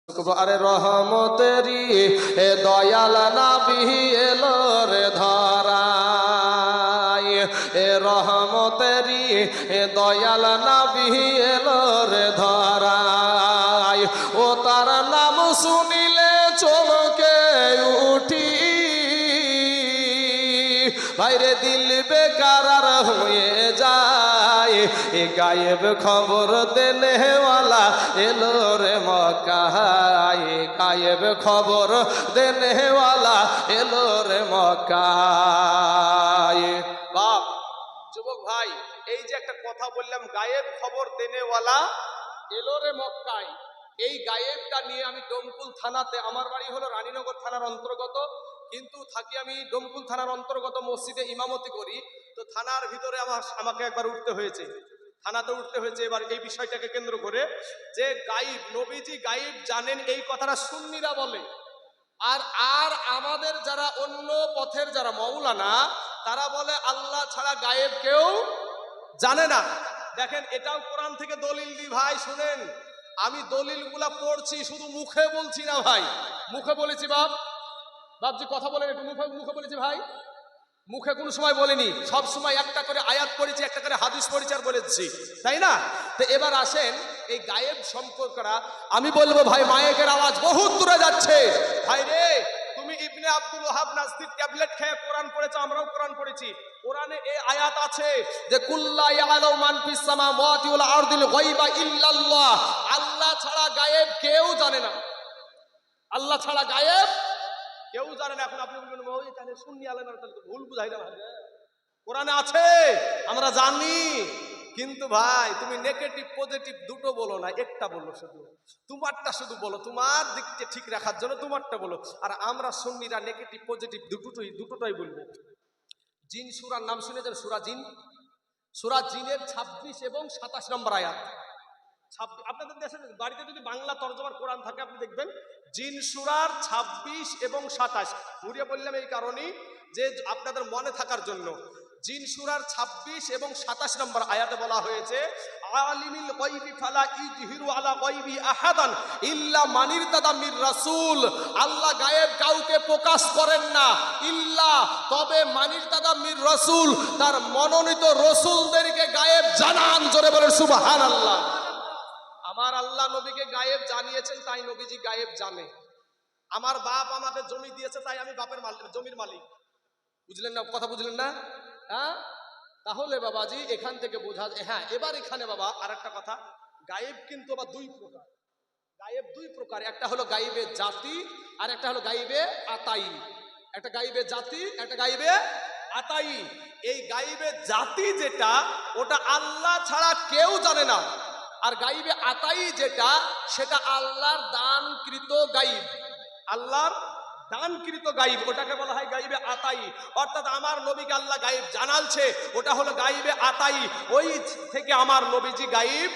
আরে রহমতেরি এ দয়াল নবী এলো রে ধরায়, এ রহমতেরি এ দয়াল নবী এলো রে ধরায়। ও তার নাম শুনিলে চমকে উঠি, ভাইরে দিল বেকারার হয়ে যায়। এ গায়েব খবর দেনেওয়ালা এলো রে মক্কায়, গায়েব খবর দেনেওয়ালা এলো রে মক্কায়। বাপ যুবক ভাই, এই যে একটা কথা বললাম, গায়েব খবর দেনেওয়ালা এলো রে মক্কায়, এই গায়েবটা নিয়ে আমি ডোমকুল থানাতে, আমার বাড়ি হলো রানীনগর থানার অন্তর্গত, কিন্তু থাকি আমি ডোমকুল থানার অন্তর্গত মসজিদে ইমামতি করি। তো থানার ভিতরে আমাকে একবার উঠতে হয়েছে, থানাতে উঠতে হয়েছে এবার এই বিষয়টাকে কেন্দ্র করে, যে গায়েব নবীজি গায়েব জানেন এই কথাটা সুন্নিরা বলে। আর আর আমাদের যারা অন্য পথের যারা মাওলানা, তারা বলে আল্লাহ ছাড়া গায়েব কেউ জানে না। দেখেন এটাও কোরআন থেকে দলিল দি ভাই, শুনেন আমি দলিলগুলা পড়ছি, শুধু মুখে বলছি না ভাই। মুখে বলেছি বাপজি কথা বলেন একটু, মুখে বলেছি ভাই, মুখে কোনো সময় বলিনি, সব সময় একটা করে আয়াত পড়েছি, একটা করে হাদিস পড়েছি আর বলেছি, তাই না? তো এবার আসেন এই গায়েব সম্পর্কটা আমি বলবো ভাই, মায়েকের আওয়াজ বহুত দূরে যাচ্ছে ভাই রে। তুমি ইবনে আব্দুল ওয়াহাব নাজদির ট্যাবলেট খেয়ে কোরআন পড়েছো, আমরাও কোরআন পড়েছি। কোরআনে এই আয়াত আছে যে কুল্লা ইয়ালাউ মান ফিস সামাওয়াতি ওয়াল আরদিল গায়বা ইল্লাল্লাহ, আল্লাহ ছাড়া গায়েব কেউ জানে না, আল্লাহ ছাড়া গায়েব কেউ জানে না। এখন আপনি বলবেন ওই তাহলে সুন্নি আলেম, তাহলে তো ভুল বুঝাই না ভাই। কোরআনে আছে আমরা জানি, কিন্তু ভাই তুমি নেগেটিভ পজিটিভ দুটো বলো না, একটা বলো, শুধু তোমারটা শুধু বলো, তোমার দিকটা ঠিক রাখার জন্য তোমারটা বলো। আর আমরা সুন্নিরা নেগেটিভ পজিটিভ দুটোটাই বলবো। জিন সূরার নাম শুনেছেন? সূরা জিন, সূরা জিনের 26 এবং 27 নম্বর আয়াত। আপনাদের দেশে বাড়িতে যদি বাংলা তরজমার কোরআন থাকে আপনি দেখবেন জিন সূরার 26 এবং 27। ঘুরিয়ে বললাম এই কারণেই যে আপনাদের মনে থাকার জন্য। জিন সূরার 26 এবং 27 নম্বর আয়াতে বলা হয়েছে আলিমিল গায়বি ফালা ইযহিরু আলা গায়বি আহাদান ইল্লা মান ইরতাদা মির রাসূল, আল্লাহ গায়েব কাউকে প্রকাশ করেন না ইল্লা তবে মান ইরতাদা মির রাসূল, তার মনোনীত রাসূলদেরকে গায়েব জানান। জোরে বলেন সুবহানাল্লাহ। আমার আল্লাহ নবীকে গায়েব জানিয়েছেন, তাই নবীজি গায়েব জানে। আমার বাপ আমাকে জমি দিয়েছে, তাই আমি বাপের জমির মালিক। বুঝলেন না কথা? বুঝলেন না? হ্যাঁ, তাহলে বাবাজি এখান থেকে বোঝা যায়। হ্যাঁ, এবার এখানে বাবা আর একটা কথা, গায়েব কিন্তু আবার দুই প্রকার। গায়েব দুই প্রকার, একটা হলো গায়েবে জাতি আর একটা হলো গায়েবে আতাই। একটা গায়েবে জাতি, একটা গায়েবে আতাই। এই গায়েবে জাতি যেটা, ওটা আল্লাহ ছাড়া কেউ জানে না। আর গাইবে আতাই যেটা, সেটা আল্লাহর দানকৃত গাইব, আল্লাহর দানকৃত গাইব, ওটাকে বলা হয় গাইবে আতাই। অর্থাৎ আমার নবীকে আল্লাহ গাইব জানালছে, ওটা হলো গাইবে আতাই। ওই থেকে আমার নবীজি গাইব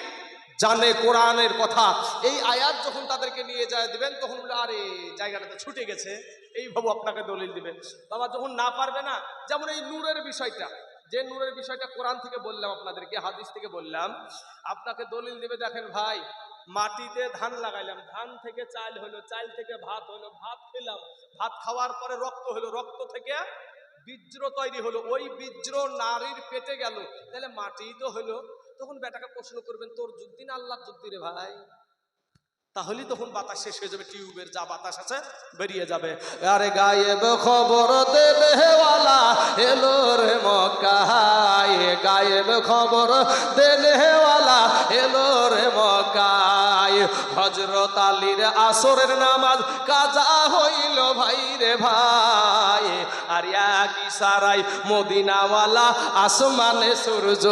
জানে কোরআনের কথা। এই আয়াত যখন তাদেরকে নিয়ে যায় দিবেন, তখন বলে আরে জায়গাটাতে ছুটে গেছে, এইভাবে আপনাকে দলিল দিবে। বাবা যখন না পারবে না, যেমন এই নূরের বিষয়টা, যে নূরের বিষয়টা কোরআন থেকে বললাম আপনাদেরকে, হাদিস থেকে বললাম, আপনাকে দলিল দিবে। দেখেন ভাই, মাটিতে ধান লাগাইলাম, ধান থেকে চাল হলো, চাল থেকে ভাত হলো, ভাত খেলাম, ভাত খাওয়ার পরে রক্ত হলো, রক্ত থেকে বীজ্র তৈরি হলো, ওই বীজ্র নারীর পেটে গেল, তাহলে মাটি তো হলো। তখন বেটাকে প্রশ্ন করবেন, তোর যুক্তি না আল্লাহর যুক্তি রে ভাই? তাহলেই তখন বাতাস শেষ হয়ে যাবে, টিউবের যা বাতাস আছে বেরিয়ে যাবে। আরে গায়েব খবর দেনেওয়ালা এলো রে মক্কায়, গায়েব খবর দেনেওয়ালা এলো রে মক্কায়। হযরত আলীর আসরের নামাজ কাজা হইল ভাই রে ভাই, আর এক ইশারায় মদিনাওয়ালা আসমানে সূর্য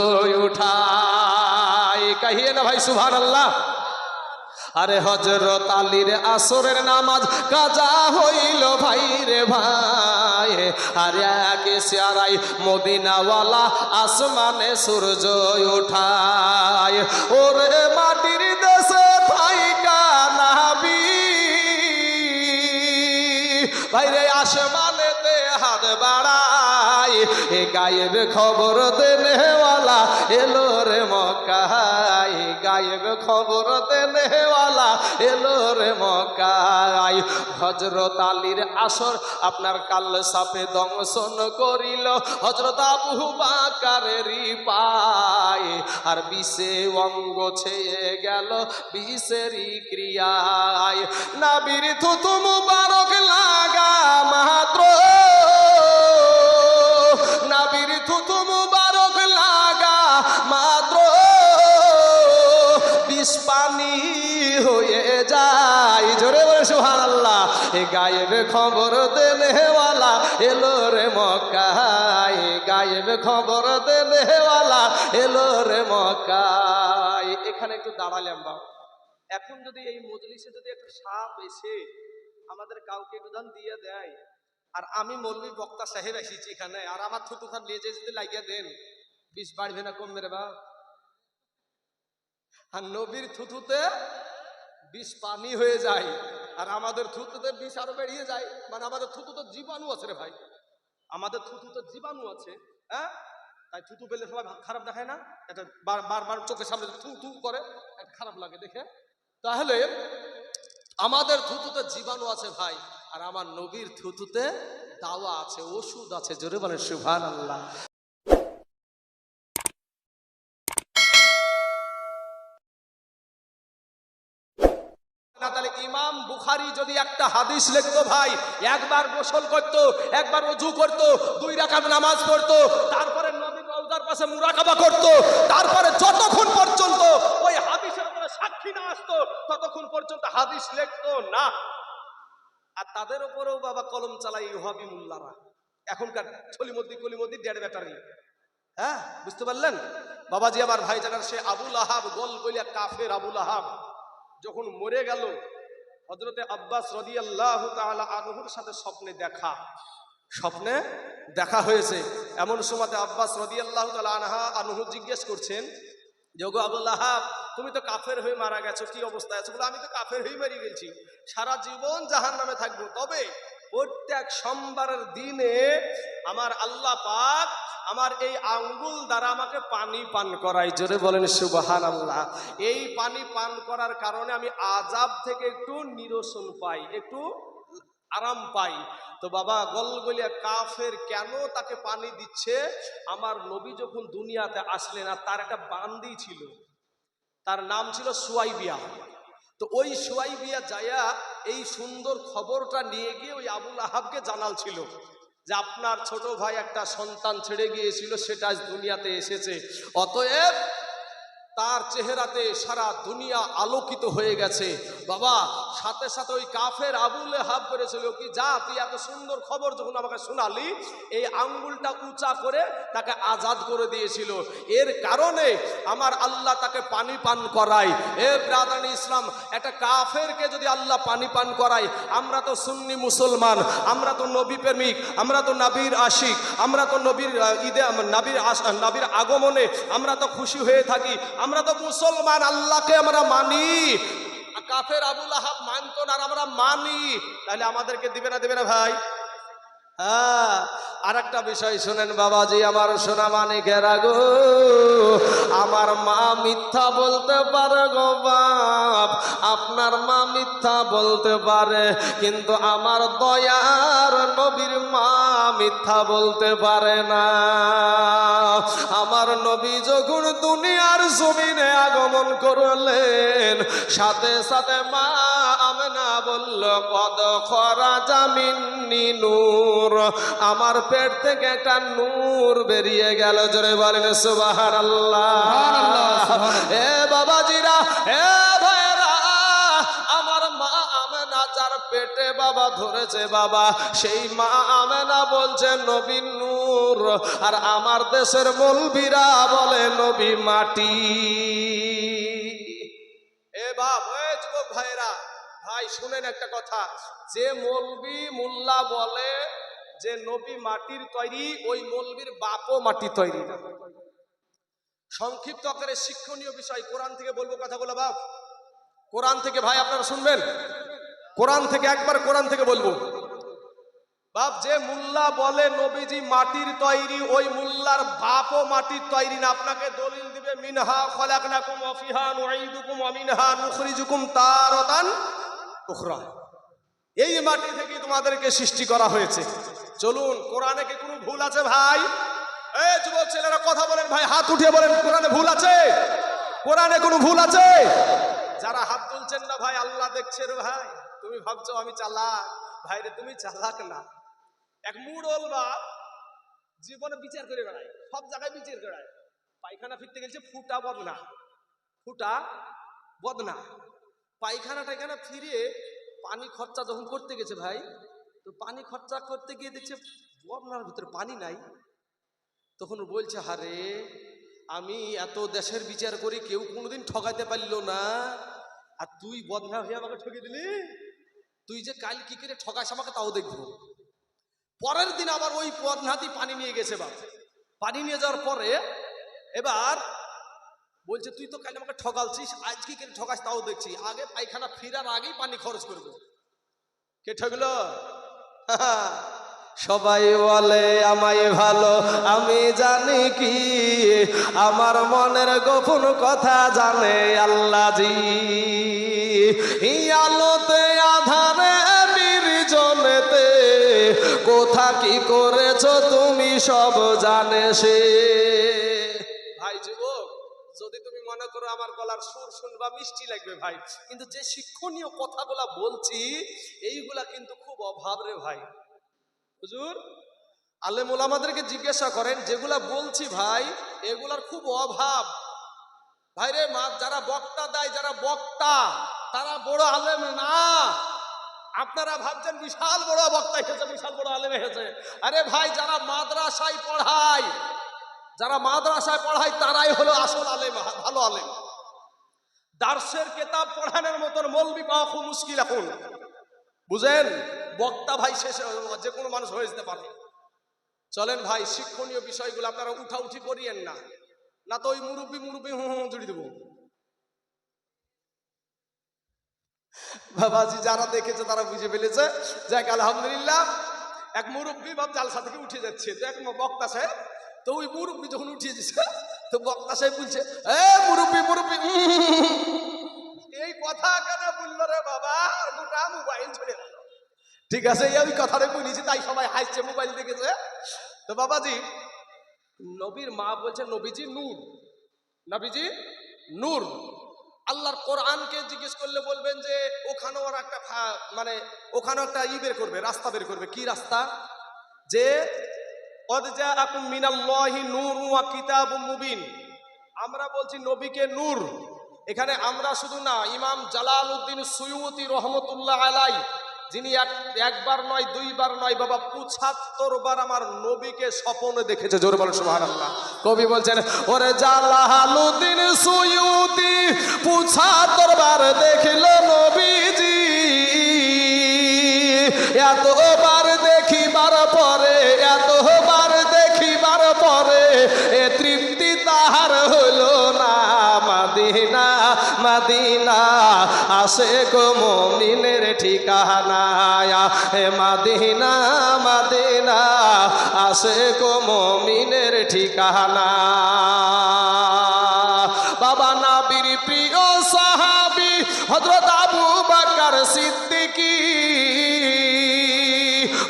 উঠায়। কহিয়ে না ভাই সুবহানাল্লাহ। আরে হযরত আলীর আসরের নামাজ কাজা হইল ভাই রে ভাই, আর এক ইশারায় মদিনাওয়ালা আসমানে সূর্য উঠায়। ওরে মাটির দেশে থাইকা নবী ভাই রে আসমানেতে হাত বাড়ায়, এ গায়েব খবর দেনেওয়ালা এলো রে মক্কায়, গায়েব খবর দেনেওয়ালা এলো রে মক্কায়। হযরত আলীর আসর আপনার কাল সাপে দংশন করিল হযরত আবু বাকারেরই পায়, আর বিষে অঙ্গ ছেয়ে গেল বিষেরই ক্রিয়ায়। নাবির থুতু মুবারক লাগা মাত্র, নাবির থুতু মুবারক লাগা মাত্র বিষ পানি হয়ে যায়। জোরে বলে সুবহানাল্লাহ। এ গায়েব খবর দেনেওয়ালা এলো রে মক্কায়, গায়েব খবর দেনেওয়ালা এলো রে মক্কায়। এখানে একটু দাঁড়ালাম বাবা। এখন যদি এই মজলিসে যদি একটা সাপ এসে আমাদের কাউকে উদান দিয়ে দেয়, আর আমি মৌলভী বক্তা সাহেব এসেছি এখানে, আর আমার থুতু খান লেজে যদি লাগিয়ে দেন, বিষ বাড়বে না কমবে রে বাপ? আর নবীর থুতুতে বিষ পানি হয়ে যায়, আর আমাদের থুতুতে বিষ আরো বেরিয়ে যায়। মানে আমাদের থুতুতে জীবাণু আছে রে ভাই, আমাদের থুতুতে জীবাণু আছে। হ্যাঁ, তাই থুতু পেলে সবাই খারাপ দেখায় না? এটা বারবার চোখের সামনে থু থু করে, এটা খারাপ লাগে দেখে। তাহলে আমাদের থুতুতে জীবাণু আছে ভাই, আর আমার নবীর থুতুতে দাওয়া আছে, ওষুধ আছে। জোরে বলেন সুবহানাল্লাহ। তাহলে ইমাম বুখারী যদি একটা হাদিস লিখতো ভাই, একবার গোসল করতো, একবার ওযু করতো, 2 রাকাত নামাজ পড়তো, তারপরে নবী রওজার পাশে মুরাকাবা করতো, তারপরে যতক্ষণ পর্যন্ত ওই হাদিসের উপরে সাক্ষী না আসতো ততক্ষণ পর্যন্ত হাদিস লিখতো না। আর তাদের উপরেও বাবা কলম চালাই ইউহাবি মোল্লারা, এখনকার ছলিমদ্দি কলিমদ্দি ডেড় ব্যাটারি। হ্যাঁ, বুঝতে পারলেন বাবাজি আমার ভাই জানার? সে আবুল আহাব গোল বলিয়া কাফের আবুল আহাব যখন মরে গেল, হযরতে আব্বাস রাদিয়াল্লাহু তাআলা আনহুর সাথে স্বপ্নে দেখা হয়েছে। এমন সময়তে আব্বাস রাদিয়াল্লাহু তাআলা আনহু জিজ্ঞেস করছেন যে ওগো আবুল আহাব, তুমি তো কাফের হয়ে মারা গেছো, কি অবস্থায় আছো? বলে আমি তো কাফের হয়ে মরে গেছি, সারা জীবন জাহান্নামে থাকবো, তবে প্রত্যেক সোমবারের দিনে আমার আল্লাহ পাক আমার এই আঙ্গুল দ্বারা আমাকে পানি পান করায়। জোরে বলেন সুবহানাল্লাহ। এই পানি পান করার কারণে আমি আযাব থেকে একটু নিরসন পাই, একটু আরাম পাই। তো বাবা গলগলিয়া কাফের কেন তাকে পানি দিচ্ছে? আমার নবী যখন দুনিয়াতে আসলেন, আর তার একটা বান্দি ছিল, তার নাম ছিল সুয়াইবিয়া। তো ওই সুয়াইবিয়া যায়া এই সুন্দর খবরটা নিয়ে গিয়ে ওই আবুল আহাবকে জানাল ছিল যে আপনার ছোট ভাই একটা সন্তান ছেড়ে গিয়েছিল, সেটা আজ দুনিয়াতে এসেছে, অতএব তার চেহারাতে সারা দুনিয়া আলোকিত হয়ে গেছে। বাবা সাথে সাথে ওই কাফের আবুল আহাব করেছিল কি, যা তুই এত সুন্দর খবর যখন আমাকে শোনালি, এই আঙ্গুলটা উঁচা করে তাকে আজাদ করে দিয়েছিল, এর কারণে আমার আল্লাহ তাকে পানি পান করায়। এ ব্রাদার ইসলাম, একটা কাফেরকে যদি আল্লাহ পানি পান করায়, আমরা তো সুন্নি মুসলমান, আমরা তো নবী প্রেমিক, আমরা তো নবীর আশিক, আমরা তো নবীর ঈদে নবীর আগমনে আমরা তো খুশি হয়ে থাকি, আমরা তো মুসলমান, আল্লাহকে আমরা মানি। কাফের আবুল আহাব মানতো না, আমরা মানি, তাহলে আমাদেরকে দিবে না ভাই? হ্যাঁ, আর একটা বিষয় শুনেন বাবাজি আমার সোনা মানিকেরা গো, আমার মা মিথ্যা বলতে পারে গো বাপ, আপনার মা মিথ্যা বলতে পারে, কিন্তু আমার দয়ার নবীর মা মিথ্যা বলতে পারে না। আমার নবী যখন দুনিয়ার জমিনে আগমন করলেন, সাথে সাথে মা আমেনা বলল কদ খরাজা মিন্নি নূর, আমার পেট থেকে একটা নূর বেরিয়ে গেল। জোরে বলেন সুবহানাল্লাহ। এ বাবাজিরা, এ ভাইরা, আমার মা আমেনা যার পেটে বাবা ধরেছে বাবা, সেই মা আমেনা বলছে নবী নূর, আর আমার দেশের মৌলবীরা বলে নবী মাটি। এ বাপ, এ যুবক ভাইরা, ভাই শুনেন একটা কথা, যে মৌলবী মোল্লা বলে যে নবী মাটির তৈরি, ওই মৌলবীর বাপও মাটি তৈরি না। সংক্ষিপ্ত আকারে শিক্ষণীয় বিষয় কোরআন থেকে বলবো কথাগুলো বাপ, কোরআন থেকে ভাই আপনারা শুনবেন, কোরআন থেকে একবার কোরআন থেকে বলবো বাপ যে মুল্লা বলে নবীজি মাটির তৈরি, ওই মুল্লার বাপও মাটির তৈরি না। আপনাকে দলিল দিবে মিনহা খলাকনাকুম ওয়া ফিহা নুঈদুকুম ওয়া মিনহা নুখরিজুকুম তারাতান উখরা। এই মাটি থেকে তোমাদেরকে সৃষ্টি করা হয়েছে। চলুন, কোরআনে কি কোনো ভুল আছে ভাই? এই যুবক ছেলেরা কথা বলেন ভাই, হাত উঠিয়ে বলেন কোরআনে ভুল আছে? কোরআনে কোনো ভুল আছে? যারা হাত তুলছেন না ভাই, আল্লাহ দেখছে রে ভাই। তুমি ভাবছো আমি চালাক, ভাই রে তুমি চালাক না। এক মুড়ল বাপ জীবনে বিচার করে বেড়ায়, সব জায়গায় বিচার করায়। পায়খানা ফিরতে গেছে ফুটা বদনা, ফুটা বদনা। পায়খানা টাইখানা ফিরে পানি খরচা যখন করতে গেছে ভাই, তো পানি খরচা করতে গিয়ে দেখছে বদনার ভিতরে পানি নাই। তখন বলছে, হারে আমি এত দেশের বিচার করি, কেউ কোনোদিন ঠকাইতে পারলো না, আর তুই বদনা হয়ে আমাকে ঠকিয়ে দিলি। তুই যে কাল কি করে ঠকাস আমাকে তাও দেখবো। পরের দিন আবার ওই বদনাতি পানি নিয়ে গেছে বাপ। পানি নিয়ে যাওয়ার পরে এবার বলছে, তুই তো কাল আমাকে ঠকালছিস, আজ কি করে ঠকাস তাও দেখছি। আগে পায়খানা ফিরার আগেই পানি খরচ করবো। কে ঠকলো? সবাই বলে আমায় ভালো, আমি জানি কি আমার মনের গোপন কথা জানে আল্লাহজি। আলোতে আধারে নির্জনেতে কোথা কি করেছো তুমি সব জানে সে। ভাই যুবক, যদি তুমি মনে করো আমার গলার সুর শুনবা মিষ্টি লাগবে ভাই, কিন্তু যে শিক্ষণীয় কথাগুলা বলছি এইগুলা কিন্তু খুব অভাব রে ভাই। হুজুর আলেম ওলামাদেরকে জিজ্ঞাসা করেন, যেগুলা বলছি ভাই এগুলার খুব অভাব ভাই রে। যারা বক্তা দেয়, যারা বক্তা, তারা বড় আলেম না। আপনারা ভাবছেন বিশাল বড় বক্তা এসেছে, বিশাল বড় আলেম এসেছে। আরে ভাই, যারা মাদ্রাসায় পড়ায়, যারা মাদ্রাসায় পড়ায় তারাই হলো আসল আলেম, ভালো আলেম। দার্সের কিতাব পড়ানোর মতন মৌলবি পাওয়া খুব মুশকিল এখন, বুঝেন? বক্তা ভাই শেষে যে কোনো মানুষ হয়ে যেতে পারে। চলেন ভাই, শিক্ষণীয় বিষয়গুলো আপনারা উঠাউঠি করিয়েন না, না তো ওই মুরব্বী মুরব্বী জুড়ে দেবো। বাবাজি যারা দেখেছে তারা বুঝে ফেলেছে। যাক আলহামদুলিল্লাহ, এক মুরব্বী বাপ জালসা থেকে উঠে যাচ্ছে, তো এক বক্তা সাহেব, তো ওই মুরব্বী যখন উঠিয়ে দিচ্ছে, তো বক্তা সাহেব বলছে, এ মুরব্বী মুরব্বী, এই কথা কেন বললো রে বাবা? আর গোটা মোবাইল ছেড়ে গেল। ঠিক আছে, এই কথাটা বলেছি তাই সবাই হাসছে, মোবাইল দেখেছে। তো বাবাজি, নবীর মা বলছে নবীজি নূর, নবীজি নূর। আল্লাহর কোরআনকে জিজ্ঞেস করলে বলবেন যে ওখানে ওরা একটা মানে ওখানে একটা বের করবে, রাস্তা বের করবে। কি রাস্তা? যে কদ জাআকুম মিনাল্লাহি নূরুন ওয়া কিতাবুম মুবিন। আমরা বলছি নবীকে নূর। এখানে আমরা শুধু না, ইমাম জালালউদ্দিন সুয়ুতি রহমতুল্লাহ আলাইহি, যিনি একবার নয় দুইবার নয় বাবা ৭৫ বার আমার নবীকে স্বপ্নে দেখেছে। জোরে বলেন সুবহানাল্লাহ। কবি বলছেন, ওরে জালালউদ্দিন সুয়ুতি ৭৫ বার দেখিল নবীজি, এতবার দেখিবার পরে, এতবার দেখিবার পরে এ তৃপ্তি তাহার হলো না। মাদিনা মাদিনা আশিক মুমিনের ঠিকানা, হে মাদিনা মাদিনা আশিক মুমিনের ঠিকানা। বাবা নবীর প্রিয় সাহাবী হযরত আবু বকর সিদ্দিকী,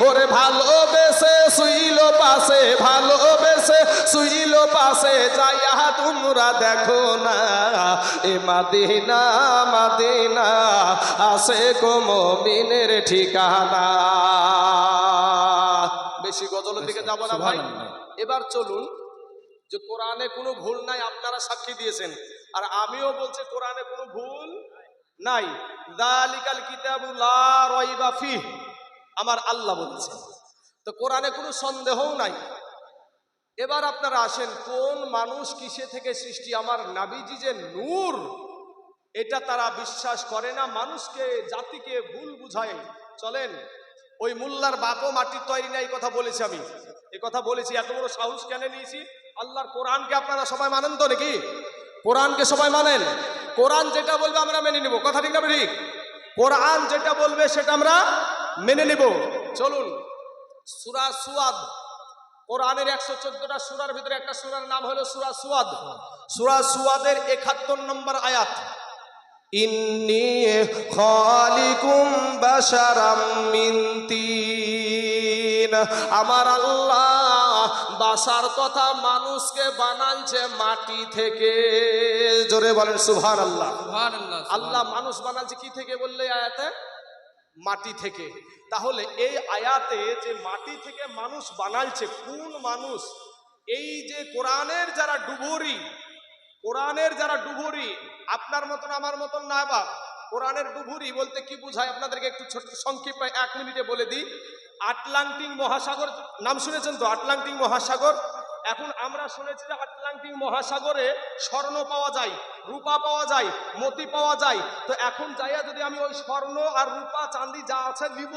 ওরে ভালোবেসে শুইল পাশে, ভালোবেসে শুইল পাশে, যাইয়া তোমরা দেখো না এ মাদিনা মাদিনা আশিক মুমিনের ঠিকানা। বেশি গজলের দিকে যাব না ভাই, এবার চলুন। যে কোরআনে কোনো ভুল নাই, আপনারা সাক্ষী দিয়েছেন, আর আমিও বলছি কোরআনে কোনো ভুল নাই। যালিকাল কিতাবু লা রাইবা ফিহ, আমার আল্লাহ বলেছেন। তো কোরআনে কোনো সন্দেহও নাই। এবার আপনারা আসেন, কোন মানুষ কিসে থেকে সৃষ্টি? আমার নবীজি যে নূর, এটা তারা বিশ্বাস করে না, মানুষকে জাতিকে ভুল বুঝায়। চলেন, ওই মোল্লার বাপও মাটির তৈরি না, এই কথা বলেছি আমি, এই কথা বলেছি। এত বড় সাহস কেন নিয়েছি? আল্লাহর কোরআনকে আপনারা সবাই মানেন তো নাকি? কোরআনকে সবাই মানেন? কোরআন যেটা বলবে আমরা মেনে নিব, কথা ঠিক না ঠিক? কোরআন যেটা বলবে সেটা আমরা মেনে নিব। চলুন সূরা সুয়াদ, কোরআনের 114টা সূরার ভিতরে একটা সূরার নাম হলো সূরা সুয়াদ। সূরা সুয়াদের 71 নম্বর আয়াত, ইন্নী খালিকুম বাশারাম মিন তিন, আমার আল্লাহ বাশার তথা মানুষকে বানাইছে মাটি থেকে। জোরে বলেন সুবহানাল্লাহ। সুবহানাল্লাহ। আল্লাহ মানুষ বানাইছে কি থেকে বললে আয়াতে? মাটি থেকে। তাহলে এই আয়াতে যে মাটি থেকে মানুষ বানাইছে, কোন মানুষ? এই যে কোরআনের যারা ডুবুরি, কোরআনের যারা ডুবুরি, আপনার মতন আমার মতন না বাপ। কোরআনের ডুবুরি বলতে কি বোঝায় আপনাদেরকে একটু ছোট সংক্ষেপে 1 মিনিটে বলে দিই। আটলান্টিক মহাসাগর নাম শুনেছেন তো? আটলান্টিক মহাসাগর। এখন আমরা শুনেছি যে আটলান্টিক মহাসাগরে স্বর্ণ পাওয়া যায়, রূপা পাওয়া যায়, মতি পাওয়া যায়। তো এখন যাইয়া যদি আমি ওই স্বর্ণ আর রূপা চাঁদি যা আছে নিব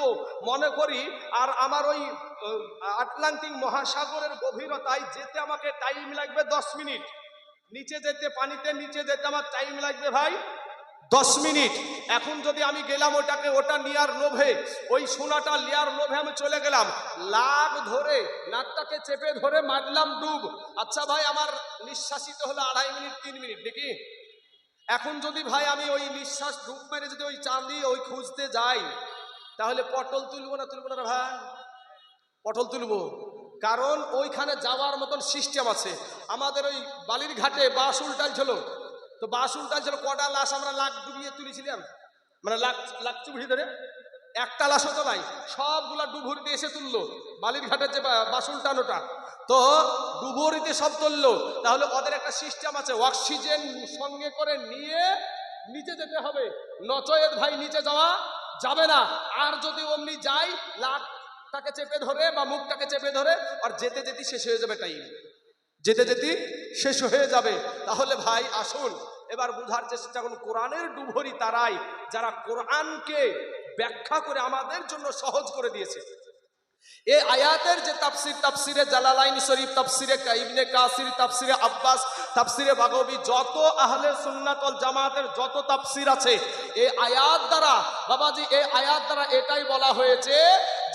মনে করি, আর আমার ওই আটলান্টিক মহাসাগরের গভীরতায় যেতে আমাকে টাইম লাগবে 10 মিনিট, নিচে যেতে পানিতে নিচে যেতে আমার টাইম লাগবে ভাই 10 মিনিট। এখন যদি আমি গেলাম ওটা নেওয়ার লোভে, ওই সোনাটা নেওয়ার লোভে আমি চলে গেলাম, লাগ ধরে নাকটাকে চেপে ধরে মারলাম ডুব। আচ্ছা ভাই, আমার নিঃশ্বাসিত হলো 2.5 মিনিট 3 মিনিট নাকি? এখন যদি ভাই আমি ওই নিঃশ্বাস ডুব মেরে যদি ওই চাঁদি ওই খুঁজতে যাই, তাহলে পটল তুলবো না রে ভাই? পটল তুলবো, কারণ ওইখানে যাওয়ার মতন সিস্টেম আছে। আমাদের ওই বালির ঘাটে বাঁশ উল্টাল ছিল, তো বাঁশ উল্টাল ছিল, কটা লাশ আমরা লাখ ডুবিয়ে তুলেছিলাম, মানে লাখ চুবড়ি ধরে, একটা লাশও তো নাই, সবগুলা ডুবুরিতে এসে তুললো। বালির ঘাটের যে বাঁশ উল্টানোটা, তো ডুবুরিতে সব তুললো। তাহলে ওদের একটা সিস্টেম আছে, অক্সিজেন সঙ্গে করে নিয়ে নিচে যেতে হবে, নচয়েত ভাই নিচে যাওয়া যাবে না। আর যদি অমনি যাই, লাখটাকে চেপে ধরে বা মুখটাকে চেপে ধরে, আর যেতে যেতে শেষ হয়ে যাবে টাইম, যেতে যেতে শেষ হয়ে যাবে। তাহলে ভাই আসুন এবার বুঝার চেষ্টা করুন, কোরআনের ডুবুরি তারাই যারা কোরআনকে ব্যাখ্যা করে আমাদের জন্য সহজ করে দিয়েছে। এই আয়াতের যে তাফসির, তাফসিরে জালালাইন শরীফ, তাফসিরে ইবনে কাসির, তাফসিরে আব্বাস, তাফসিরে বাগবী, যত আহলে সুন্নাত ওয়াল জামাতের যত তাফসির আছে, এই আয়াত দ্বারা বাবাজি, এই আয়াত দ্বারা এটাই বলা হয়েছে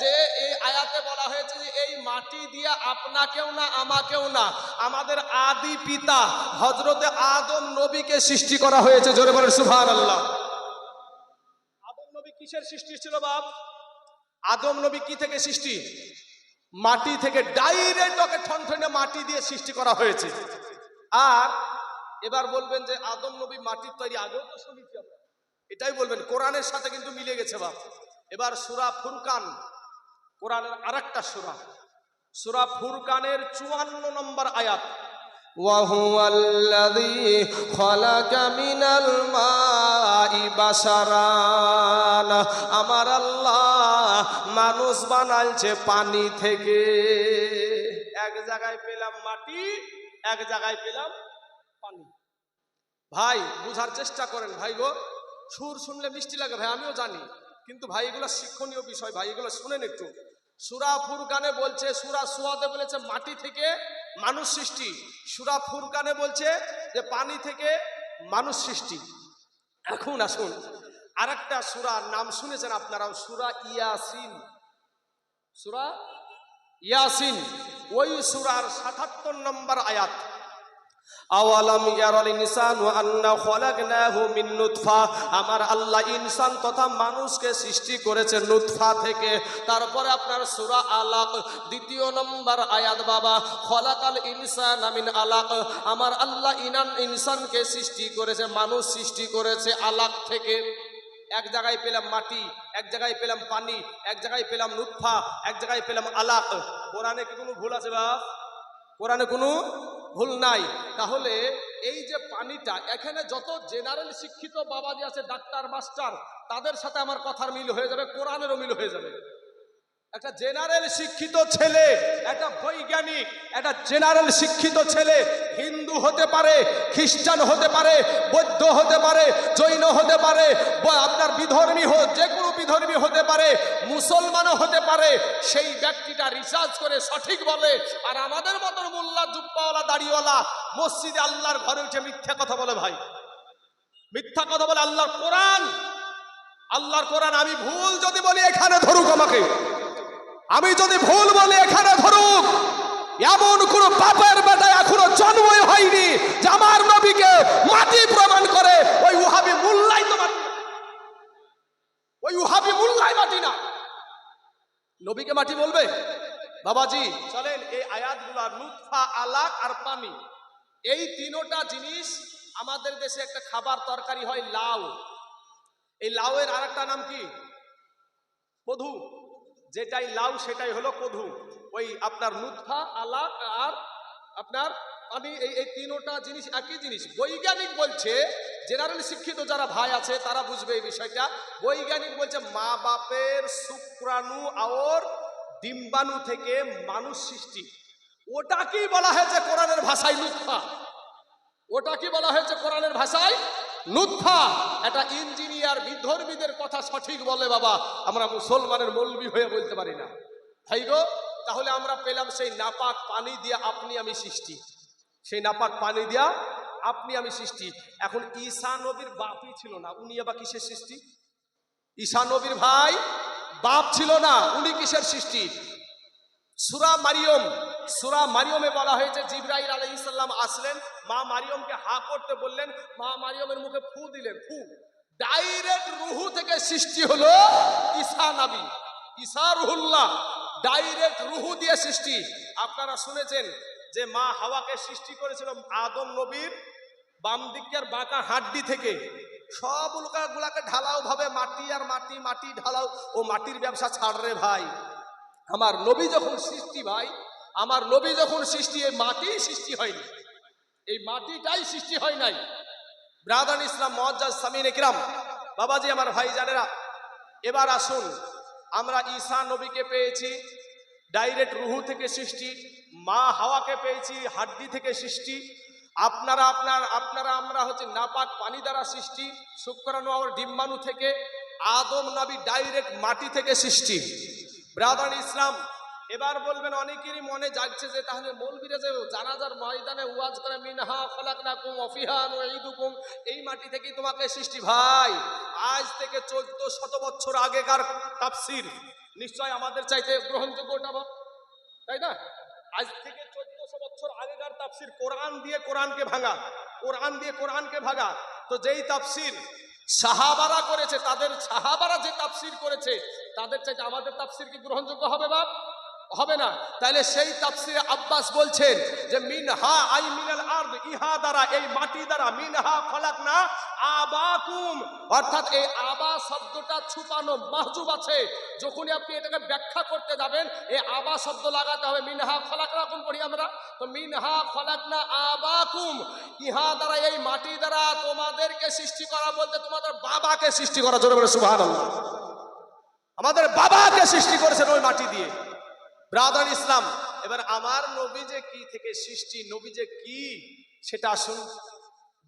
যে, এই আয়াতে বলা হয়েছে যে এই মাটি দিয়ে আপনাকেও না আমাকেও না, আমাদের আদি পিতা হযরতে আদম নবীকে সৃষ্টি করা হয়েছে। জোরে বলেন সুবহানাল্লাহ। আদম নবী কিসের সৃষ্টি ছিল বাপ? আদম নবী কি থেকে সৃষ্টি? মাটি থেকে, ডাইরেক্ট ওকে ঠনঠনে মাটি দিয়ে সৃষ্টি করা হয়েছে। আর এবার বলবেন যে আদম নবী মাটির তৈরি, আগেও তো শুনেছি আমরা, এটাই বলবেন, কোরআনের সাথে কিন্তু মিলে গেছে বাপ। এবার সূরা ফুরকান, কোরআনের আরেকটা সূরা, সূরা ফুরকানের 54 নম্বর আয়াত, ওয়াহুয়াল্লাযী খালাকা মিনাল মাই বাশারান, আমার আল্লাহ মানুষ বানাইছে পানি থেকে। এক জায়গায় পেলাম মাটি, এক জায়গায় পেলাম পানি। ভাই বুঝার চেষ্টা করেন ভাই গো, সুর শুনলে মিষ্টি লাগে ভাই, আমিও জানি, কিন্তু ভাই এগুলো শিক্ষণীয় বিষয় ভাই, এগুলো শুনেন একটু। সূরা ফুরকানে বলছে, সূরা সুয়াদে বলেছে মাটি থেকে মানুষ সৃষ্টি, সূরা ফুরকানে বলছে যে পানি থেকে মানুষ সৃষ্টি। এখন আসুন আরেকটা সূরার নাম শুনেছেন আপনারাও, সূরা ইয়াসিন। সূরা ইয়াসিন, ওই সূরার ৭৭ নম্বর আয়াত, আওয়ালাম ইয়ারাল ইনসানু আন্না খলাকনাহু মিন নুতফা, আমার আল্লাহ ইনসান তথা মানুষকে সৃষ্টি করেছে নুতফা থেকে। তারপরে আপনার সূরা আলাক ২ নম্বর আয়াত বাবা, খলাকাল ইনসানা মিন আলাক, আমার আল্লাহ ইনসানকে সৃষ্টি করেছে, মানুষ সৃষ্টি করেছে আলাক থেকে। এক জায়গায় পেলাম মাটি, এক জায়গায় পেলাম পানি, এক জায়গায় পেলাম নুতফা, এক জায়গায় পেলাম আলাক। কোরআনে কি কোনো ভুল আছে বাপ? কোরআনে কোনো ভুল নাই। তাহলে এই যে পানিটা, এখানে যত জেনারেল শিক্ষিত বাবাজি আছে, ডাক্তার মাস্টার, তাদের সাথে আমার কথার মিল হয়ে যাবে, কোরআনেরও মিল হয়ে যাবে। একটা জেনারেল শিক্ষিত ছেলে, একটা বৈজ্ঞানিক, একটা জেনারেল শিক্ষিত ছেলে হিন্দু হতে পারে, খ্রিস্টান হতে পারে, বৌদ্ধ হতে পারে, জৈন হতে পারে, আপনার বিধর্মী যে কোনো বিধর্মী হতে পারে, মুসলমানও হতে পারে। সেই ব্যক্তিটা রিসার্চ করে সঠিক বলে, আর আমাদের মতন মোল্লা জুব্বাওয়ালা দাড়িওয়ালা মসজিদে আল্লাহর ঘরে উঠে মিথ্যা কথা বলে ভাই, মিথ্যা কথা বলে। আল্লাহর কোরআন, আল্লাহর কোরআন, আমি ভুল যদি বলি এখানে ধরুক আমাকে, আমি যদি ভুল বলি এখানে ধরুক, এমন কোন বাপের বেটা এখনো জন্মই হয়নি যে আমার নবীকে মাটি প্রমাণ করে। ওই ওহাবি মোল্লাই তো মাটি, ওই ওহাবি মোল্লাই মাটি না, নবীকে মাটি বলবে? বাবাজি চলেন এই আয়াতগুলো, নুতফা, আলাক আর পানি, এই তিনটা জিনিস আমাদের দেশে একটা খাবার তরকারি হয় লাউ। এই লাউয়ের আরেকটা নাম কি? কদু। যেটাই লাউ সেটাই হলো কদু। ওই আপনার নুতফা, আলাক আর আপনার পানি, এই তিনটা জিনিস একই জিনিস। বৈজ্ঞানিক বলছে, জেনারেল শিক্ষিত যারা ভাই আছে তারা বুঝবে এই বিষয়টা। বৈজ্ঞানিক বলছে মা বাপের শুক্রাণু আর ডিম্বাণু থেকে মানুষ সৃষ্টি। ওটাকেই বলা হয়েছে কোরআনের ভাষায় নুতফা। ওটা কি বলা হয়েছে কোরআনের ভাষায়? নুতফা। এটা ইঞ্জিনিয়ার বিধর্মীদের কথা সঠিক বলে বাবা, আমরা মুসলমানের মৌলবি হয়ে বলতে পারি না। তাই গো, তাহলে আমরা পেলাম সেই নাপাক পানি দিয়া আপনি আমি সৃষ্টি, সেই নাপাক পানি দিয়া আপনি আমি সৃষ্টি। এখন ঈসা নবীর বাপই ছিল না, উনি আবার কিসের সৃষ্টি? ঈসা নবীর ভাই বাপ ছিল না, উনি কিসের সৃষ্টি? সূরা মারিয়ম, সূরা মারিয়মে বলা হয়েছে জিবরাইল আলাইহিস সালাম আসলেন, মা মারিয়মকে হা করতে বললেন, মা মারিয়মের মুখে ফু দিলেন, ফু, ডাইরেক্ট রুহু থেকে সৃষ্টি হলো ঈসা নবী, ঈসা রুহুল্লাহ, ডাইরেক্ট রুহু দিয়ে সৃষ্টি। আপনারা শুনেছেন যে মা হাওয়াকে সৃষ্টি করেছিল আদম নবীর বাম দিকের বাঁকা হাড্ডি থেকে। সব গুলাকে ঢালাও ভাবে মাটি আর মাটি, মাটি ঢালাও, ও মাটির ব্যবসা ছাড় রে ভাই। আমার নবী যখন সৃষ্টি ভাই, আমার নবী যখন সৃষ্টি, এই মাটি সৃষ্টি হয়নি, এই মাটিটাই সৃষ্টি হয় নাই। ব্রাদার ইসলাম মুআজ্জাজ সামিন ইকরাম, বাবাজি আমার ভাই জানেরা, এবার আসুন, আমরা ঈসা নবীকে পেয়েছি ডাইরেক্ট রুহু থেকে সৃষ্টি, মা হাওয়াকে পেয়েছি হাড্ডি থেকে সৃষ্টি, আপনারা আমরা হচ্ছে নাপাক পানি দ্বারা সৃষ্টি, শুক্রাণু আর ডিম্বাণু থেকে, আদম নবী ডাইরেক্ট মাটি থেকে সৃষ্টি। ব্রাদার ইসলাম, এবার বলবেন অনেকেরই মনে যাচ্ছে যে তাহলে মৌলবীরা যে জানাজার ময়দানে ওয়াজ করে মিনহা খলাকনাকুম ওয়া ফিহা নুঈদুকুম, এই মাটি থেকেই তোমাকে সৃষ্টি। ভাই, আজ থেকে 1400 বছর আগেকার তাফসীর নিশ্চয় আমাদের চাইতে গ্রহণযোগ্য, তাই না? আজ থেকে 1400 বছর আগেকার তাফসীর, কোরআন দিয়ে কোরআনকে ভাঙা, কোরআন দিয়ে কোরআনকে ভাঙা। তো যেই তাফসীর সাহাবারা করেছে, তাদের সাহাবারা যে তাফসীর করেছে, তাদের চাইতে আমাদের তাফসীর কি গ্রহণযোগ্য হবে বা হবে না? তাহলে সেই তাফসীরে আব্বাস বলছেন যে মিনহা আই মিনাল আরদ, ইহা দ্বারা, এই মাটি দ্বারা, মিনহা খলাকনা আবাকুম, অর্থাৎ এই আবা শব্দটা ছুপানো মাহজুব আছে। যখনই আপনি এটাকে ব্যাখ্যা করতে যাবেন, এই আবা শব্দ লাগাতে হবে। মিনহা খলাকনাকুম পড়ি আমরা, তো মিনহা খলাকনা আবাকুম, ইহা দ্বারা, এই মাটি দ্বারা তোমাদেরকে সৃষ্টি করা বলতে তোমাদের বাবাকে সৃষ্টি করা। জোরে বলে সুবহানাল্লাহ। আমাদের বাবাকে সৃষ্টি করেছেন ওই মাটি দিয়ে। ব্রাদার ইসলাম, এবার আমার নবী যে কি থেকে সৃষ্টি, নবী যে কি, সেটা আসুন।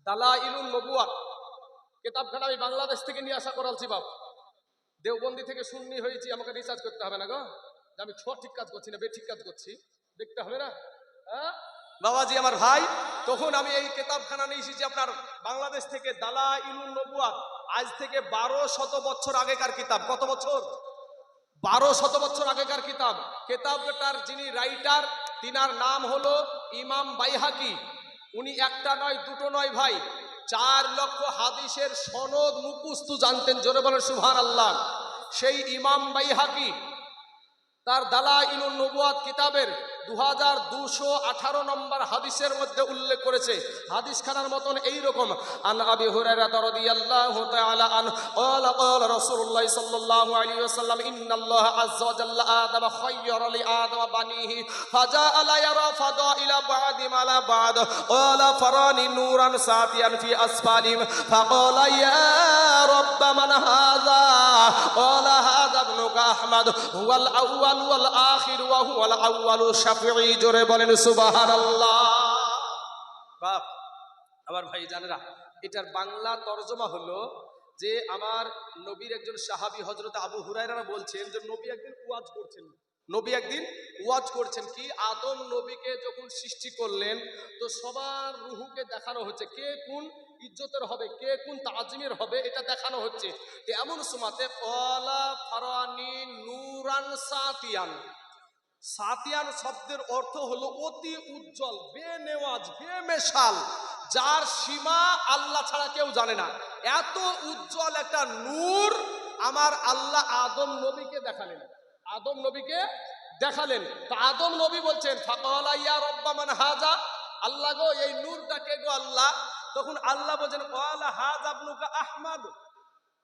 দালাইলুন নবুয়াত কিতাবখানা আমি বাংলাদেশ থেকে নিয়ে আসা করালছি বাপ, দেওবন্দি থেকে সুন্নি হয়েছি, আমাকে রিসার্চ করতে হবে না গো, যে আমি ঠিক কাজ করছি না বেঠিক কাজ করছি, দেখতে হবে না। হ্যাঁ বাবাজি আমার ভাই, তখন আমি এই কিতাবখানা নিয়ে এসেছি আপনার বাংলাদেশ থেকে, দালাইলুন নবুয়াত, আজ থেকে 1200 বছর আগেকার কিতাব। কত বছর? 1200 বছর আগেকার কিতাব। কিতাবটার যিনি রাইটার, তিনার নাম হলো ইমাম বাইহাকি। উনি একটা নয় দুটো নয় ভাই, 4 লক্ষ হাদিসের সনদ মুখস্থ জানতেন। জোরে বলেন সুবহানাল্লাহ। সেই ইমাম বাইহাকি তার দালাইলুন নবুয়াত কিতাবের 2218 নম্বর হাদিসের মধ্যে উল্লেখ করেছে। হাদিস খানার মতন এইরকম, আন আবি হুরায়রা রাদিয়াল্লাহু তাআলা আনহু ক্বালা ক্বালা রাসূলুল্লাহ সাল্লাল্লাহু আলাইহি ওয়াসাল্লাম ইন্নাল্লাহ আযজা ওয়া জাল্লা আদম খায়্যারা লি আদম বানিহি ফাজাআলা ইয়ারা ফাদাইলা বা'দি মালা বা'দ ক্বালা ফারানি নূরান সাতিয়ান ফি আসফালিহিম ফাক্বালা ইয়া রাব্ব মান হাযা ক্বালা হাযা ইবনুকা আহমদ হুয়াল আউয়াল ওয়াল আখির ওয়া হুয়াল আউয়ালু শাফিঈ। জোরে বলেন সুবহানাল্লাহ। বাপ আমার ভাই জানেরা, এটার বাংলা তরজমা হলো যে আমার নবীর একজন সাহাবী হযরত আবু হুরায়রা বলছেন যে নবী একদিন ওয়াজ করছেন, নবী একদিন ওয়াজ করছেন কি, আদম নবীকে যখন সৃষ্টি করলেন তো সবার রুহুকে দেখানো হচ্ছে কে কোন ইজ্জতের হবে, কে কোন তাজিমের হবে, এটা দেখানো হচ্ছে। এমন সময়তে ক্বালা ফারানি নূরান সাতিয়ান। সাতিয়ান শব্দের অর্থ হলো অতি উজ্জ্বল, বেনেওয়াজ, বেমেশাল, যার সীমা আল্লাহ ছাড়া কেউ জানে না। এত উজ্জ্বল একটা নূর আমার আল্লাহ আদম নবীকে দেখালেন। আদম নবীকে দেখালেন। তো আদম নবী বলছেন ফাকালা ইয়া রাব্বা মান হাজা, আল্লাহ গো এই নূরটা কে গো আল্লাহ? তখন আল্লাহ বলেন ক্বালা হাজা ইবনুকা আহমদ,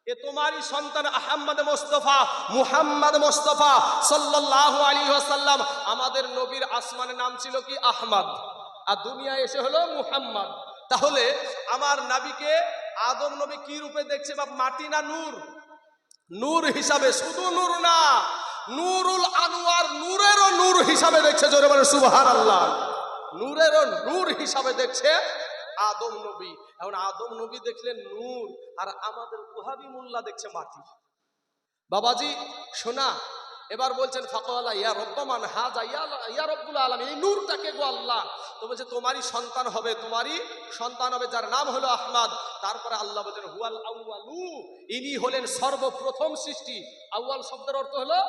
এ তোমারই সন্তান আহমদ মুস্তাফা, মুহাম্মদ মুস্তাফা সাল্লাল্লাহু আলাইহি ওয়াসাল্লাম। আমাদের নবীর আসমানের নাম ছিল কি? আহমদ, আর দুনিয়ায় এসে হলো মুহাম্মদ। তাহলে আমার নবীকে আদম নবী কি রূপে দেখছে? বাপ মাটি না নূর? নূর হিসাবে, শুধু নূর না, নূরুল আনোয়ার, নূরেরও নূর হিসাবে দেখছে। জোরে বলে সুবহানাল্লাহ। নূরেরও নূর হিসাবে দেখছে আদম নবী। এখন আদম নবী দেখলেন নূর, আর আমাদের ওহাবি মোল্লা দেখছে মাটি। বাবাজি শোনা, এবার বলছেন ফাকালা ইয়া রাব্বা মান হাজা, ইয়া রাব্বুল আলামিন, এই নূরটাকে গো আল্লাহ? তো বলছে তোমারই সন্তান হবে, তোমারই সন্তান হবে, যার নাম হলো আহমদ। তারপরে আল্লাহ বলছেন হুয়াল আউয়ালু, ইনি হলেন সর্বপ্রথম সৃষ্টি। আউয়াল শব্দের অর্থ হলো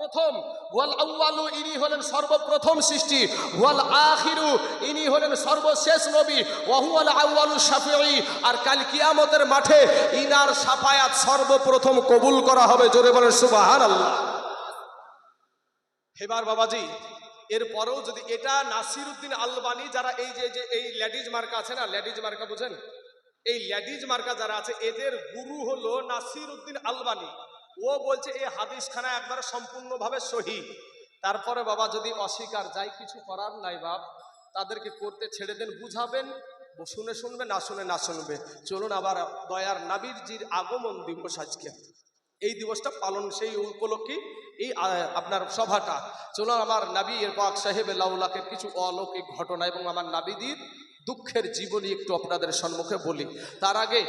প্রথম। ওয়াল আউয়ালু, ইনি হলেন সর্বপ্রথম সৃষ্টি। ওয়াল আখিরু, ইনি হলেন সর্বশেষ নবী। ওয়া হুয়াল আউয়ালু শাফিঈ, আর কাল কিয়ামতের মাঠে ইনার শাফায়াত সর্বপ্রথম কবুল করা হবে। জোরে বলেন সুবহানাল্লাহ। এবার বাবাজি এরপরেও যদি এটা নাসিরউদ্দিন আলবানী, যারা এই যে এই লেডিজ মার্কা আছে না, লেডিজ মার্কা বুঝেন? এই লেডিজ মার্কা যারা আছে এদের গুরু হলো নাসিরউদ্দিন আলবানী। ও বলছে এই হাদিসখানা একবারে সম্পূর্ণভাবে সহি। তারপরে বাবা যদি অস্বীকার, যাই কিছু করার নাই বাপ, তাদেরকে করতে ছেড়ে দেন, বুঝাবেন, শুনে শুনবে, না শুনে না শুনবে। চলুন আবার দয়ার নবীজির আগমন দিবস আজকে, এই দিবসটা পালন, সেই উপলক্ষে এই আপনার সভাটা। চলুন আমার নবী পাক সাহেবে লাউলাকের কিছু অলৌকিক ঘটনা এবং আমার নবীদের দুঃখের জীবনী একটু আপনাদের সম্মুখে বলি। তার আগে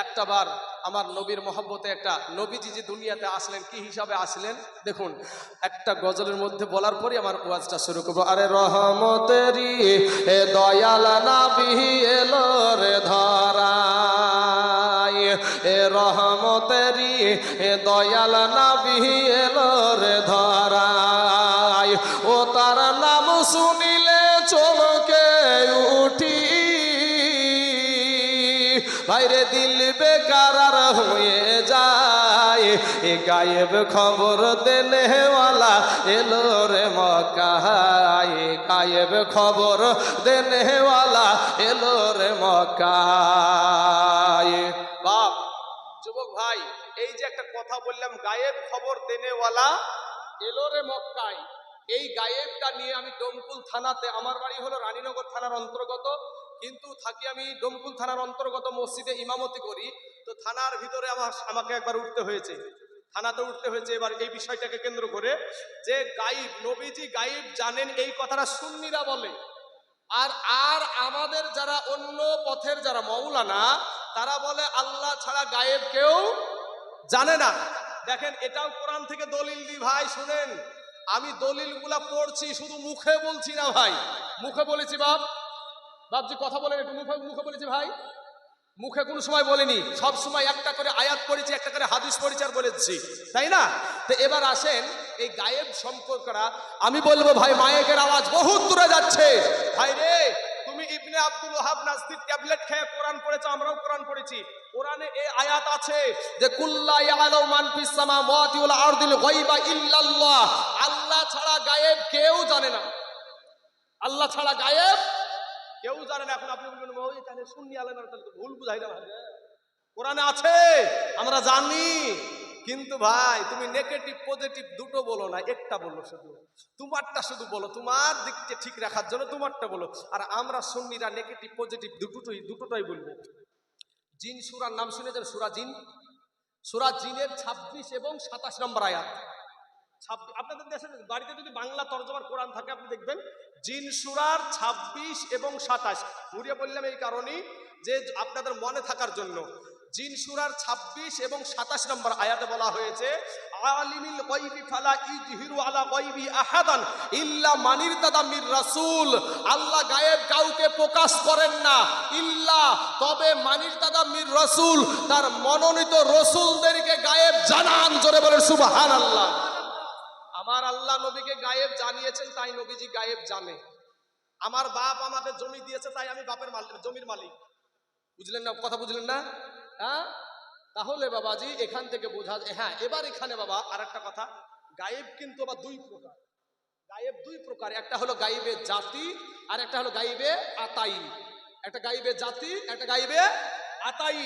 একটা বার আমার নবীর মহব্বতে একটা নবীজি যে দুনিয়াতে আসলেন, কি হিসাবে আসলেন দেখুন, একটা গজলের মধ্যে বলার পরে আমার ওয়াজটা শুরু করবো। আরে রহমতেরি দয়াল নবী এলো রে ধরায়, এ রহমতেরি দয়াল নবী এলো রে ধরায়, ও তার নাম শুনিলে চমকে উঠি, ভাইরে দিল বেকারার হয়ে যায়, এ গায়েব খবর দেনেওয়ালা এলো রে মক্কায়, গায়েব খবর দেনেওয়ালা এলো রে মক্কায়। বাপ যুবক ভাই, এই যে একটা কথা বললাম গায়েব খবর দেনেওয়ালা এলো রে মক্কায়, এই গায়েবটা নিয়ে আমি ডোমকুল থানাতে, আমার বাড়ি হলো রানীনগর থানার অন্তর্গত, কিন্তু থাকি আমি ডোমকুল থানার অন্তর্গত মসজিদে ইমামতি করি। তো থানার ভিতরে আমাকে একবার উঠতে হয়েছে, থানাতে উঠতে হয়েছে। এবার এই বিষয়টাকে কেন্দ্র করে যে গায়েব, নবীজি গায়েব জানেন, এই কথাটা সুন্নিরা বলে। আর আমাদের যারা অন্য পথের যারা মৌলানা, তারা বলে আল্লাহ ছাড়া গায়েব কেউ জানে না। দেখেন এটাও কোরআন থেকে দলিল দি ভাই, শুনেন, আমি দলিলগুলা পড়ছি, শুধু মুখে বলছি না ভাই। মুখে বলেছি বাপজি কথা বলেন একটু, মুখে বলেছি ভাই, মুখে কোনো সময় বলিনি, সব সময় একটা করে আয়াত পড়েছি, একটা করে হাদিস পড়েছি আর বলেছি, তাই না? তো এবার আসেন এই গায়েব সম্পর্করা আমি বলবো ভাই, মায়েকের আওয়াজ বহুত দূরে যাচ্ছে ভাই রে। তুমি ইবনে আব্দুল ওয়াহাব নাজদীর ট্যাবলেট খেয়ে কোরআন পড়েছো, আমরাও কোরআন পড়েছি। কোরআনে এই আয়াত আছে যে কুল্লা ইয়ালাউ মান ফিস সামাওয়াতি ওয়াল আরদিল গায়বা ইল্লাল্লাহ, আল্লাহ ছাড়া গায়েব কেউ জানে না, আল্লাহ ছাড়া গায়েব কেউ জানে না। এখন আপনি বলবেন ওই তাহলে সুন্নি আলেমের তাহলে তো ভুল বুঝাই না ভাই, কোরআনে আছে আমরা জানি, কিন্তু ভাই তুমি নেগেটিভ পজিটিভ দুটো বলো না, একটা বলো, শুধু তোমারটা শুধু বলো, তোমার দিকটা ঠিক রাখার জন্য তোমারটা বলো। আর আমরা সুন্নিরা নেগেটিভ পজিটিভ দুটোটাই বলবো। জিন সূরার নাম শুনেছেন? সূরা জিন, সূরা জিনের 26 এবং 27 নম্বর আয়াত। আপনাদের দেশের বাড়িতে যদি বাংলা তরজমার কোরআন থাকে আপনি দেখবেন জিন সূরার 26 এবং 27 ঘুরিয়ে বললাম এই কারণেই যে আপনাদের মনে থাকার জন্য। জিন সূরার 26 এবং 27 নম্বর আয়াতে বলা হয়েছে আলিমিল গায়বি ফালা ইজহিরু আলা গায়বি আহাদান ইল্লা মান ইরতাদা মির রাসূল, আল্লাহ গায়েব কাউকে প্রকাশ করেন না ইল্লা তবে মান ইরতাদা মির রাসূল, তার মনোনীত রাসূলদেরকে গায়েব জানান। জোরে বলেন সুবহানাল্লাহ। আমার আল্লাহ নবীকে গায়েব জানিয়েছেন, তাই নবীজি গায়েব জানে। আমার বাপ আমাকে জমি দিয়েছে, তাই আমি বাপের জমির মালিক। বুঝলেন না কথা? বুঝলেন না? হ্যাঁ, তাহলে বাবাজি এখান থেকে বোঝা যায়। হ্যাঁ, এবার এখানে বাবা আর একটা কথা, গায়েব কিন্তু আবার দুই প্রকার। গায়েব দুই প্রকার, একটা হলো গায়েবে জাতি আর একটা হলো গায়েবে আতাই। একটা গায়েবে জাতি, একটা গায়েবে আতাই।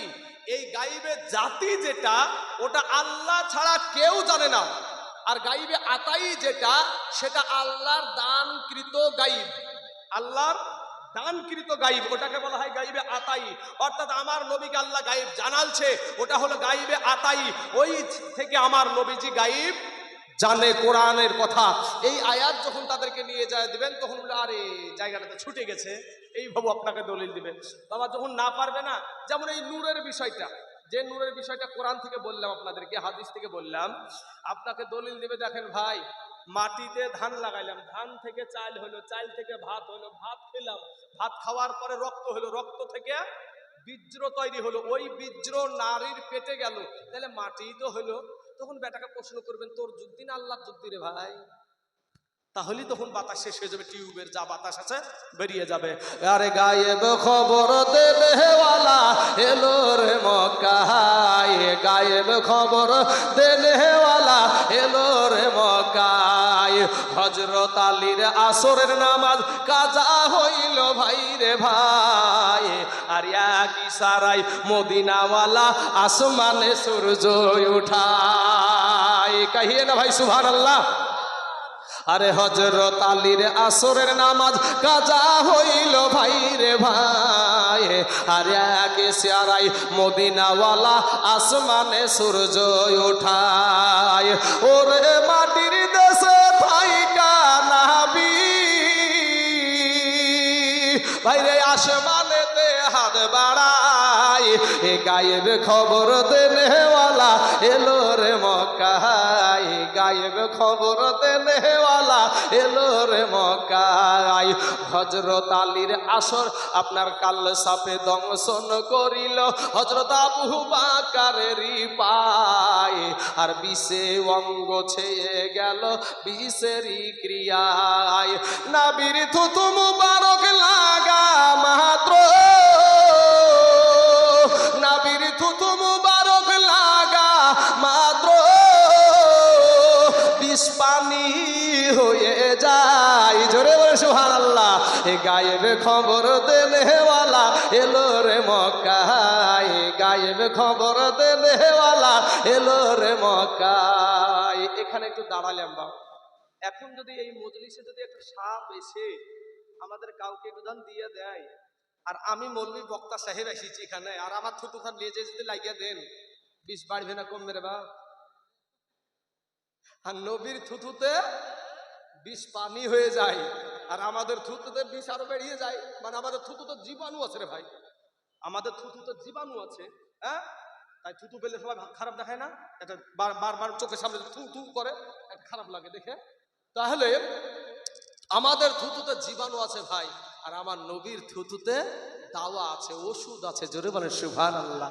এই গায়েবে জাতি যেটা, ওটা আল্লাহ ছাড়া কেউ জানে না। আর গায়েবে আতাই যেটা, সেটা আল্লাহর দানকৃত গায়েব। আল্লাহর দানকৃত গায়েব, ওটাকে বলা হয় গায়েবে আতাই। অর্থাৎ আমার নবীকে আল্লাহ গায়েব জানালছে, ওটা হলো গায়েবে আতাই। ওই থেকে আমার নবীজি গায়েব জানে কোরআনের কথা। এই আয়াত যখন তাদেরকে নিয়ে যায় দিবেন, তখন বলে আরে জায়গাটাতে ছুটে গেছে, এইভাবে আপনাকে দলিল দিবে। বাবা যখন না পারবে না, যেমন এই নূরের বিষয়টা, যে নূরের বিষয়টা কোরআন থেকে বললাম আপনাদেরকে, হাদিস থেকে বললাম, আপনাকে দলিল দিবে। দেখেন ভাই, মাটিতে ধান লাগাইলাম, ধান থেকে চাল হলো, চাল থেকে ভাত হলো, ভাত খেলাম, ভাত খাওয়ার পরে রক্ত হলো, রক্ত থেকে বীজ্র তৈরি হলো, ওই বীজ্র নারীর পেটে গেল, তাহলে মাটি তো হলো। তখন বেটাকে প্রশ্ন করবেন, তোর যুক্তি না আল্লাহর যুক্তি রে ভাই? তাহলেই তখন বাতাস শেষ হয়ে যাবে, টিউবের যা বাতাস আছে বেরিয়ে যাবে। আরে গায়েব খবর দেনেওয়ালা এলো রে মক্কায়, গায়েব খবর দেনেওয়ালা এলো রে মক্কায়। হযরত আলীর আসরের নামাজ কাজা হইল ভাই রে ভাই। আর এক ইশারায় মদিনাওয়ালা আসমানে সূর্য উঠায়। কহিয়ে না ভাই সুবহানাল্লাহ। আরে হযরত আলীর আসরের নামাজ কাজা হইল ভাই রে ভাই। আর এক ইশারায় মদিনাওয়ালা আসমানে সূর্য উঠায়। ওরে মাটির দেশে থাইকা নাবি ভাই রে আসমানেতে হাত বাড়ায়। এ গায়েব খবর দেনেওয়ালা এলো রে মক্কায়, গায়েব খবর দেনেওয়ালা এলো রে মক্কায়। হযরত আলীর আসর আপনার কাল সাপে দংশন করিল হযরত আবু বাকারেরই পায়। আর বিষে অঙ্গ ছেয়ে গেল বিষেরই ক্রিয়ায়। নাবির থুতু মুবারক লাগা মাত্র, নাবির থুতু মুবারক লাগা মাত্র বিষ পানি হয়ে যায়। জোরে বলে সুবহানাল্লাহ। এ গায়েব খবর দেনেওয়ালা এলো রে মক্কায়, গায়েব খবর দেনেওয়ালা এলো রে মক্কায়। এখানে একটু দাঁড়ালাম বাবা। এখন যদি এই মজলিসে যদি একটা সাপ এসে আমাদের কাউকে উদান দিয়ে দেয়, আর আমি মৌলভী বক্তা সাহেব এসেছি এখানে, আর আমার থুতু খান লেজে যদি লাগিয়ে দেন, বিষ বাড়বে না কমবে রে বাপ? আর নবীর থুতুতে বিষ পানি হয়ে যায়, আর আমাদের থুতুতে বিষ আরো বেরিয়ে যায়। মানে আমাদের থুতুতে জীবাণু আছে রে ভাই, আমাদের থুতুতে জীবাণু আছে। হ্যাঁ, তাই থুতু পেলে সবাই খারাপ দেখায় না? এটা বারবার চোখের সামনে থু থু করে, একটা খারাপ লাগে দেখে। তাহলে আমাদের থুতুতে জীবাণু আছে ভাই, আর আমার নবীর থুতুতে দাওয়া আছে, ওষুধ আছে। জোরে বলেন সুবহানাল্লাহ।